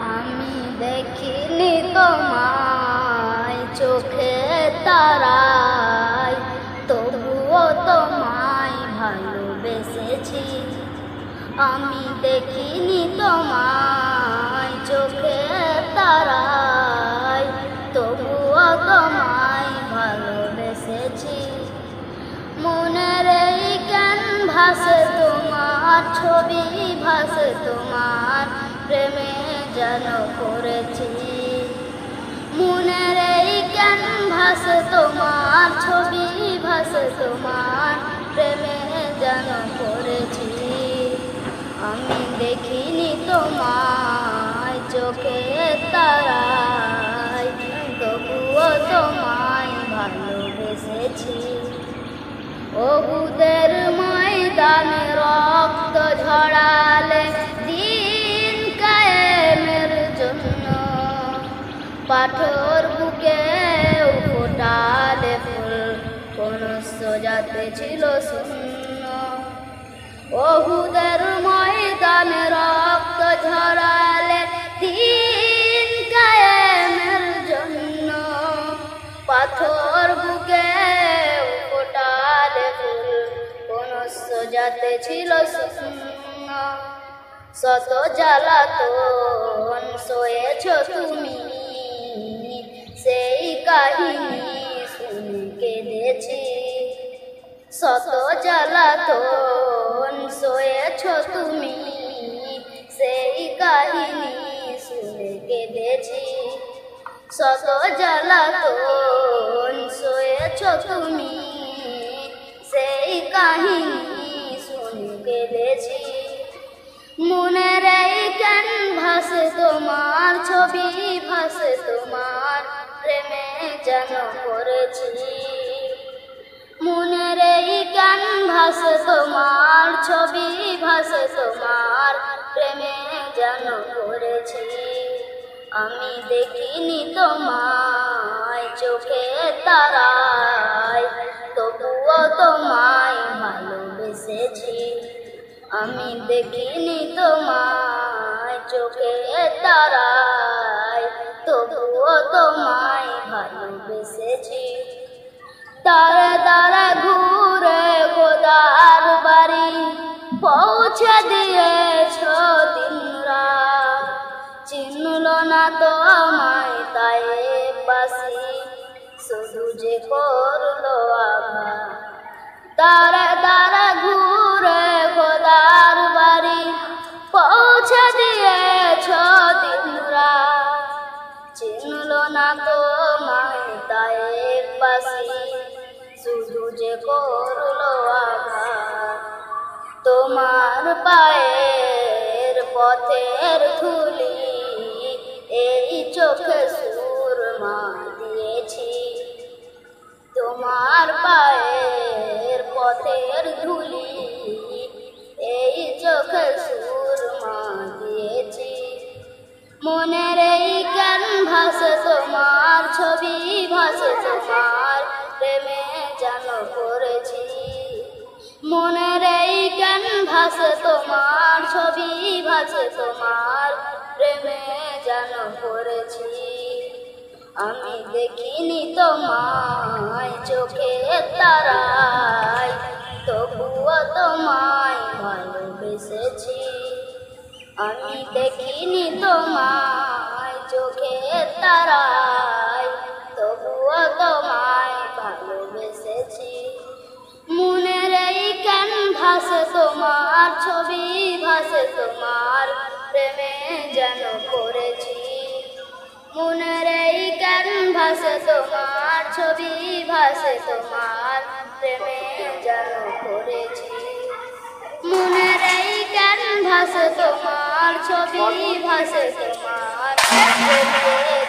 আমি দেখিনি তোমায় চোখে তারায়, তবুও তোমায় ভালোবেসেছি। আমি দেখিনি তোমায় চোখে তারায়, তবুও তোমায় ভালোবেসেছি। মনের এই ক্যানভাসে তোমার ছবি ভাসে, তোমার প্রেমে যেন করেছি। মনের এই ক্যানভাসে তোমার ছবি ভাসে, তোমার প্রেমে যেন করেছি। আমি দেখিনি তোমায় চোখে তারায়, তবুও তোমায় ভালোবেসেছি। ওহুদের ময়দানে রক্ত ঝরালে দিন কায়েমের জন্য, পাথর বুকে ফোটালে ফুল, কোন সোজাতে ছিল শূন্য। ওহুদের ময়দানে রক্ত ঝরালে দিন কায়েমের জন্য, পাথর বুকে ফোটালে ফুল, কোন সোজাতে ছিল শূন্য। শত জ্বালাতন সয়েছ তুমি, সেই কাহিনী শুনে কেঁদেছি। শত জ্বালাতন সয়েছ তুমি, সেই কাহিনী শুনে কেঁদেছি। শত জ্বালাতন সয়েছ তুমি, সেই কাহিনী শুনে কেঁদেছি। মনের এই ক্যানভাসে তোমার ছবি ভাসে, তোমার প্রেমে যেন করেছি। মনের এই ক্যানভাসে তোমার ছবি ভাসে, তোমার প্রেমে যেন করেছি। আমি দেখিনি তোমায় চোখে তারায়, তবুও তোমায় ভালোবেসেছি। আমি দেখিনি তোমায় চোখে তারায়, তবুও তোমায় ভালোবেসেছি। তারে তারে ঘুরে গোদার বাড়ি পৌঁছে দিয়েছ দিনরাত, চিনল না তোমায় তাই বাসি, শুধু যে করলো আঘাত। তারে তারে ঘুরে গোদার বাড়ি পৌঁছে দিয়েছ দিনরাত, চিনল না তোমায় তাই বাসি, শুধু যে করলো আঘাত। তোমার পায়ের পথের ধুলি এই চোখে সুরমা দিয়েছি। তোমার পায়ের পথের ধুলি এই চোখে সুরমা দিয়েছি। মনের এই ক্যানভাসে তোমার ছবি ভাসে, তোমার প্রেমে যেন করেছি। মনের এই ক্যানভাসে তোমার ছবি ভাসে, তোমার প্রেমে যেন করেছি। আমি দেখিনি তোমায় চোখে তারায়, তবুও তোমায় ভালোবেসেছি। আমি দেখিনি তোমায় চোখে তারায়, তবুও তোমায় ভালোবেসেছি। মনের এই ক্যানভাসে তোমার ছবি ভাসে, তোমার প্রেমে যেন করেছি। মনের এই ক্যানভাসে তোমার ছবি ভাসে, তোমার প্রেমে যেন করেছি। মনের এই ক্যানভাসে তোমার ছবি ভাসে, তোমার প্রেমে